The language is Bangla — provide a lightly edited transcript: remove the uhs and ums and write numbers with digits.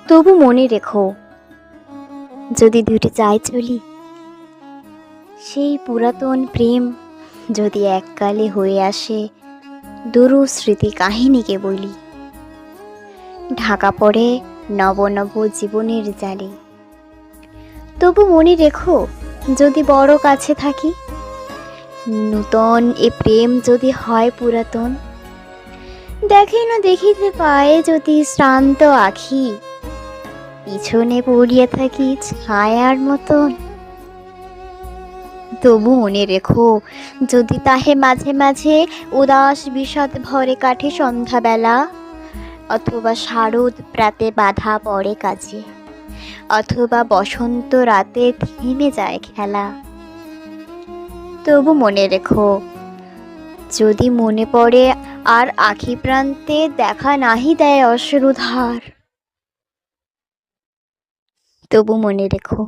তবু মনে রেখো, যদি দুটি যায় চলি, সেই পুরাতন প্রেম যদি এককালে হয়ে আসে দুরূহ স্মৃতি কাহিনীকে বলি, ঢাকা পড়ে নব নব জীবনের জালে। তবু মনে রেখো, যদি বড় কাছে থাকি, নূতন এ প্রেম যদি হয় পুরাতন, দেখে না দেখিতে পায় যদি শ্রান্ত আখি, পিছনে পড়িয়া থাকি ছায়ার মতন। তবু মনে রেখো, যদি তাহে মাঝে মাঝে উদাস বিষাদ ভরে কাটে সন্ধ্যাবেলা, অথবা শারদ প্রাতে বাধা পড়ে কাজে, অথবা বসন্ত রাতে থেমে যায় খেলা। তবু মনে রেখো, যদি মনে পড়ে আর আখি প্রান্তে দেখা নাহি দেয় অশ্রুধার, তবু মনে রেখো,